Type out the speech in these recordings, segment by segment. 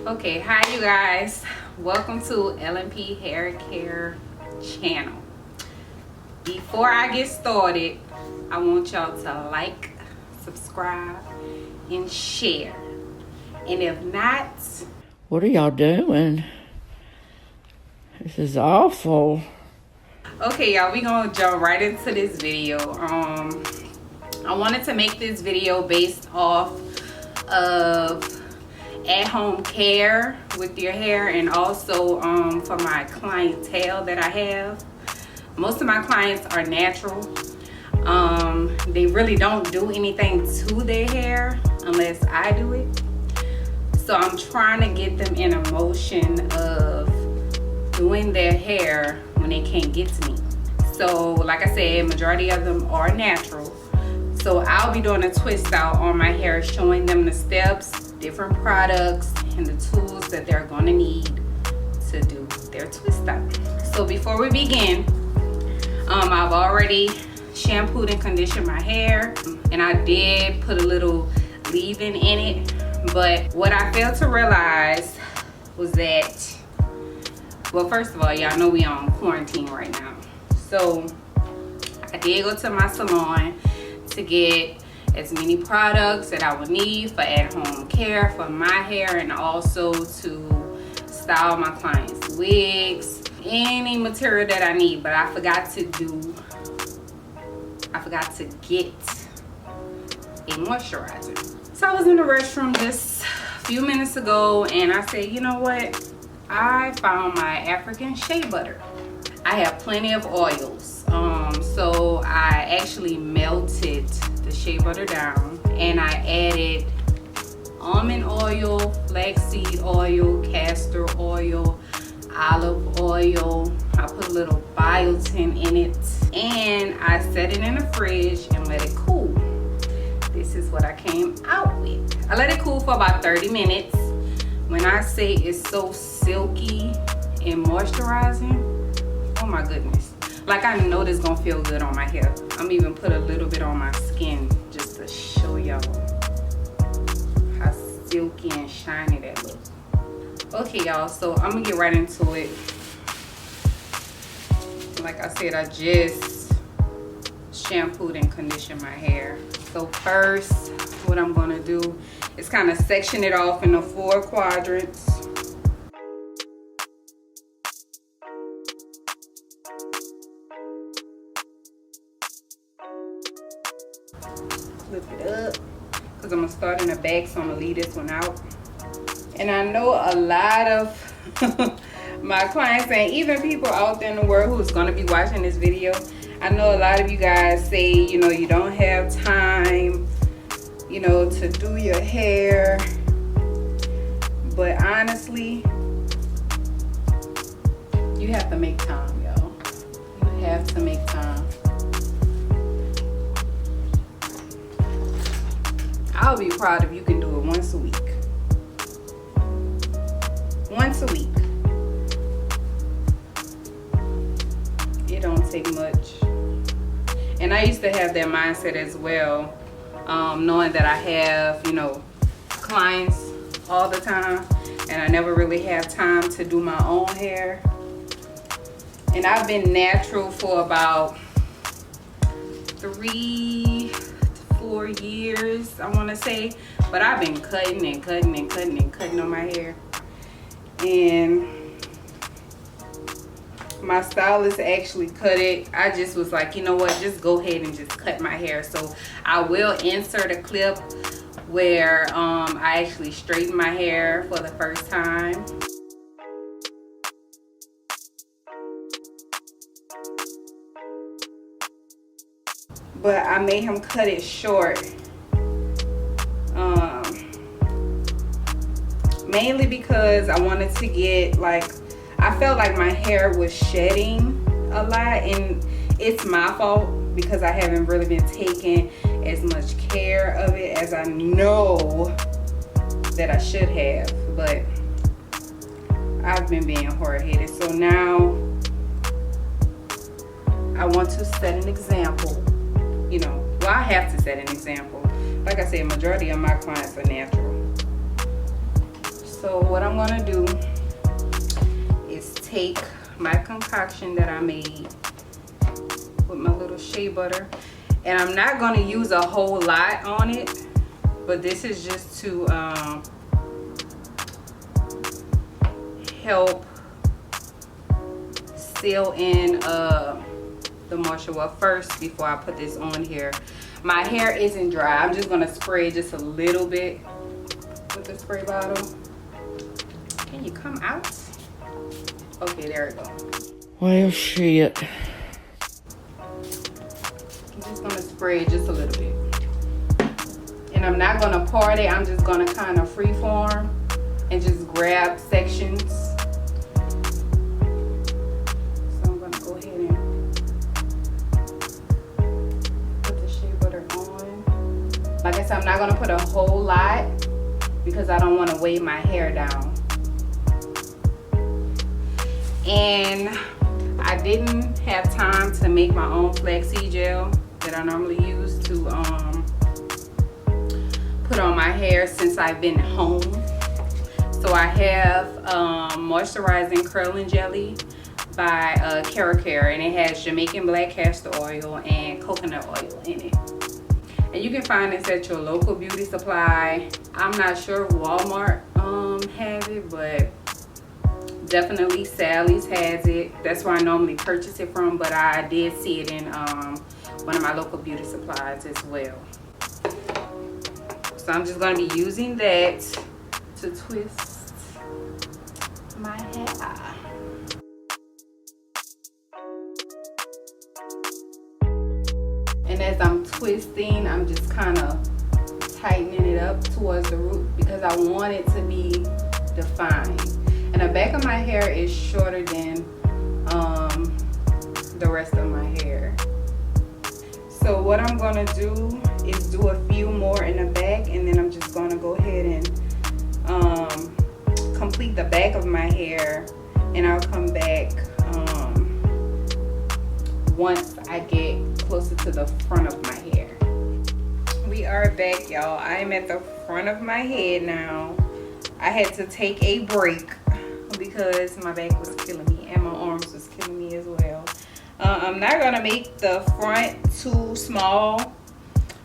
Okay, hi you guys. Welcome to LNP Haircare channel. Before I get started, I want y'all to like, subscribe, and share. And if not, what are y'all doing? This is awful. okay y'all, we gonna jump right into this video. I wanted to make this video based off of at-home care with your hair, and also for my clientele that I have. Most of my clients are natural. They really don't do anything to their hair unless I do it. So I'm trying to get them in a motion of doing their hair when they can't get to me. So like I said, majority of them are natural. So I'll be doing a twist out on my hair, showing them the steps, different products, and the tools that they're gonna need to do their twist out. So before we begin, I've already shampooed and conditioned my hair, and I did put a little leave-in in it. But what I failed to realize was that, well, first of all, y'all know we on quarantine right now. So I did go to my salon to get as many products that I would need for at-home care for my hair, and also to style my clients' wigs, any material that I need. But I forgot to get a moisturizer. So I was in the restroom just a few minutes ago, and I said, you know what? I found my African shea butter. I have plenty of oils. So I actually melted the shea butter down, and I added almond oil, flaxseed oil, castor oil, olive oil. I put a little biotin in it, and I set it in the fridge and let it cool. This is what I came out with. I let it cool for about 30 minutes. When I say it's so silky and moisturizing, oh my goodness. Like, I know this gonna feel good on my hair. I'm even put a little bit on my skin just to show y'all how silky and shiny that looks. Okay y'all, so I'm gonna get right into it. Like I said, I just shampooed and conditioned my hair. So first, what I'm gonna do is kind of section it off into 4 quadrants. Flip it up, because I'm gonna start in the back, so I'm gonna leave this one out. And I know a lot of my clients, and even people out there in the world who's gonna be watching this video, I know a lot of you guys say, you know, you don't have time, you know, to do your hair. But honestly, you have to make time, y'all. You have to make time. I'll be proud if you can do it once a week. Once a week. It don't take much. And I used to have that mindset as well, knowing that I have, you know, clients all the time, and I never really have time to do my own hair. And I've been natural for about 3 to 4 years, I want to say. But I've been cutting and cutting and cutting and cutting on my hair. And my stylist actually cut it. I just was like, you know what, just go ahead and just cut my hair. So I will insert a clip where I actually straighten my hair for the first time. But I made him cut it short. Mainly because I wanted to get, like, I felt like my hair was shedding a lot, and it's my fault because I haven't really been taking as much care of it as I know that I should have. But I've been being hard-headed. So now I want to set an example. You know, well, I have to set an example. Like I said, majority of my clients are natural. So what I'm gonna do is take my concoction that I made with my little shea butter, and I'm not gonna use a whole lot on it, but this is just to help seal in the moisture. Well, first, before I put this on here, my hair isn't dry. I'm just gonna spray just a little bit with the spray bottle. Can you come out? Okay, there we go. Well, shit. I'm just gonna spray just a little bit. And I'm not gonna part it. I'm just gonna kind of freeform and just grab sections. So I'm gonna go ahead and put the shea butter on. Like I said, I'm not gonna put a whole lot because I don't want to weigh my hair down. And I didn't have time to make my own flaxseed gel that I normally use to put on my hair since I've been home. So I have moisturizing curling jelly by KINKY, and it has Jamaican black castor oil and coconut oil in it. And you can find this at your local beauty supply. I'm not sure if Walmart have it, but definitely Sally's has it. That's where I normally purchase it from, but I did see it in one of my local beauty supplies as well. So I'm just going to be using that to twist my hair. And as I'm twisting, I'm just kind of tightening it up towards the root because I want it to be defined. And the back of my hair is shorter than the rest of my hair. So what I'm gonna do is do a few more in the back, and then I'm just gonna go ahead and complete the back of my hair, and I'll come back once I get closer to the front of my hair. We are back, y'all. I'm at the front of my head now. I had to take a break because my back was killing me and my arms was killing me as well. I'm not gonna make the front too small.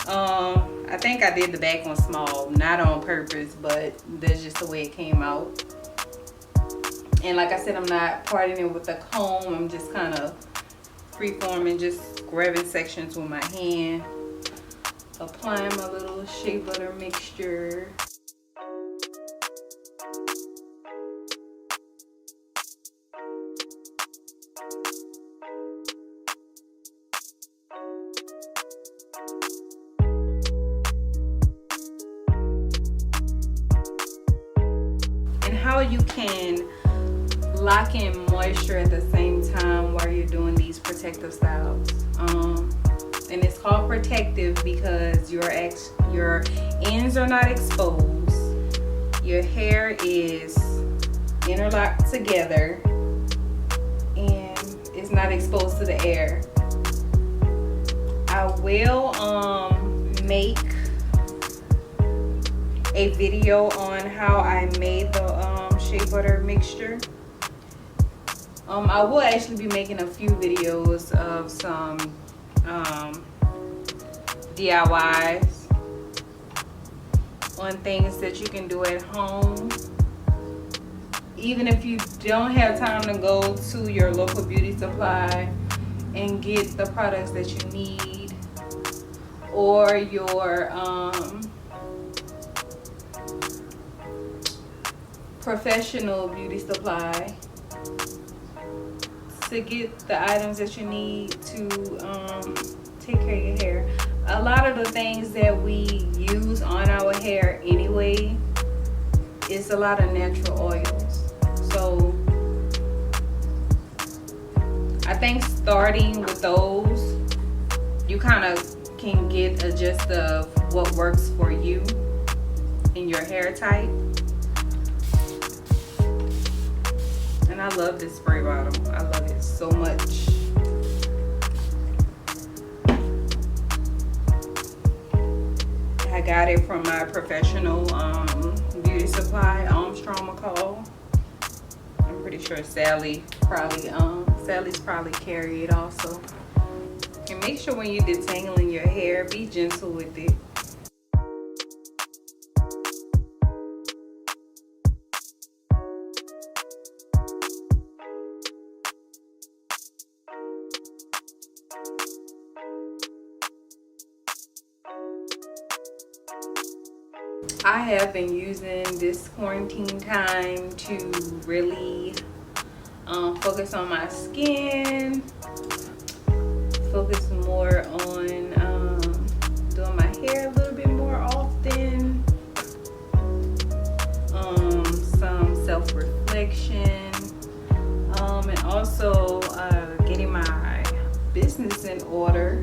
I think I did the back one small, not on purpose, but that's just the way it came out. And like I said, I'm not parting it with a comb. I'm just kind of freeforming, just grabbing sections with my hand, applying my little shea butter mixture. How you can lock in moisture at the same time while you're doing these protective styles. And it's called protective because your ends are not exposed, your hair is interlocked together, and it's not exposed to the air. I will make a video on how I made the shea butter mixture. I will actually be making a few videos of some DIYs on things that you can do at home. Even if you don't have time to go to your local beauty supply and get the products that you need, or your professional beauty supply to get the items that you need to take care of your hair. A lot of the things that we use on our hair anyway is a lot of natural oils. So I think starting with those, you kind of can get a gist of what works for you and your hair type. And I love this spray bottle. I love it so much. I got it from my professional beauty supply, Armstrong pretty sure Sally's probably carry it also. And make sure when you're detangling your hair, be gentle with it. I have been using this quarantine time to really focus on my skin, focus more on doing my hair a little bit more often, some self-reflection, and also getting my business in order.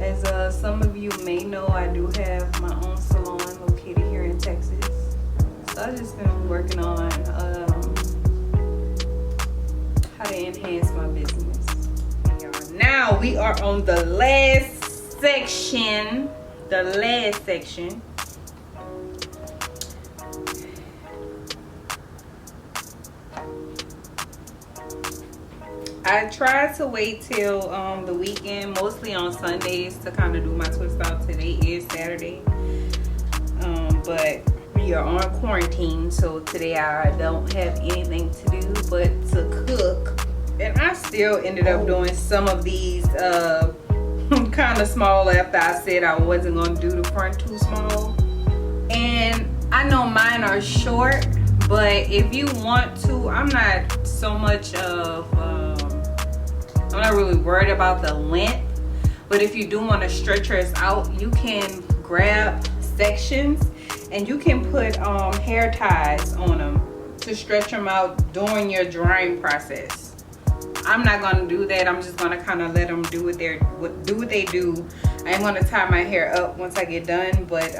As some of you may know, I do have my own salon located here in Texas. So I've just been working on how to enhance my business. Now we are on the last section. I try to wait till the weekend, mostly on Sundays, to kind of do my twist out. Today is Saturday, but we are on quarantine, so today I don't have anything to do but to cook. And I still ended up doing some of these kind of small after I said I wasn't going to do the front too small. And I know mine are short, but if you want to, I'm not so much of I'm not really worried about the length, but if you do want to stretch yours out, you can grab sections and you can put hair ties on them to stretch them out during your drying process. I'm not going to do that. I'm just going to kind of let them do what they do. I am going to tie my hair up once I get done, but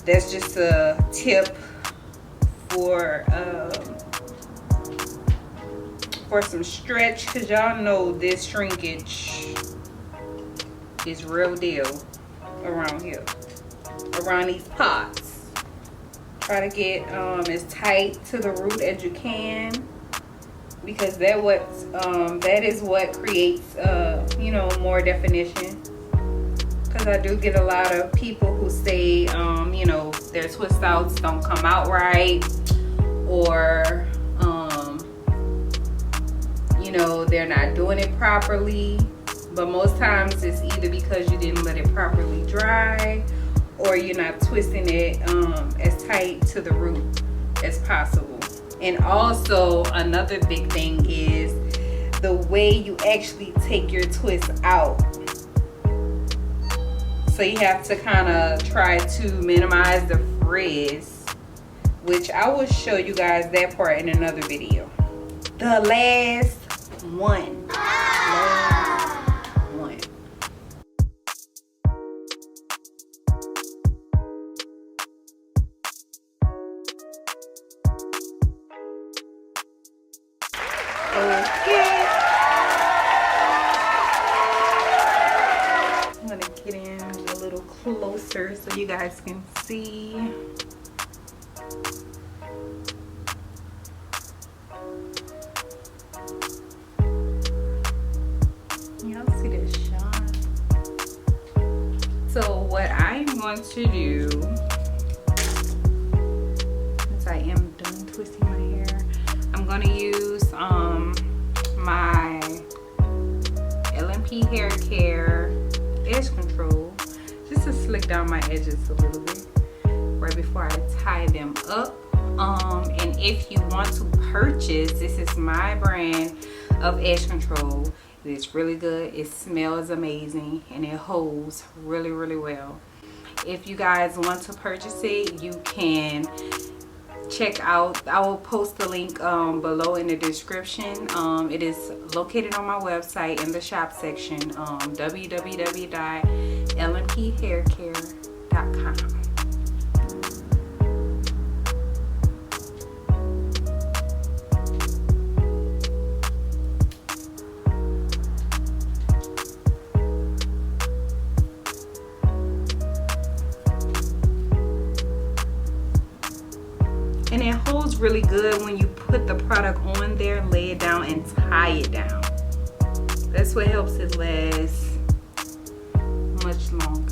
that's just a tip for some stretch, because y'all know this shrinkage is real deal around here, around these pots. Try to get as tight to the root as you can, because that is what creates you know, more definition. Because I do get a lot of people who say you know, their twist outs don't come out right, or you know, they're not doing it properly. But most times it's either because you didn't let it properly dry, or you're not twisting it as tight to the root as possible. And also another big thing is the way you actually take your twist out. So you have to kind of try to minimize the frizz, which I will show you guys that part in another video. The last one. Okay. I'm gonna get in a little closer so you guys can see. Y'all see this shine? So what I'm going to do, since I am done twisting my hair, I'm going to use my LNP Haircare edge control just to slick down my edges a little bit right before I tie them up. And if you want to purchase, this is my brand of edge control. It's really good, it smells amazing, and it holds really, really well. If you guys want to purchase it, you can check out, I will post the link below in the description. It is located on my website in the shop section, www.lnphaircare.com. And it holds really good when you put the product on there, lay it down, and tie it down. That's what helps it last much longer.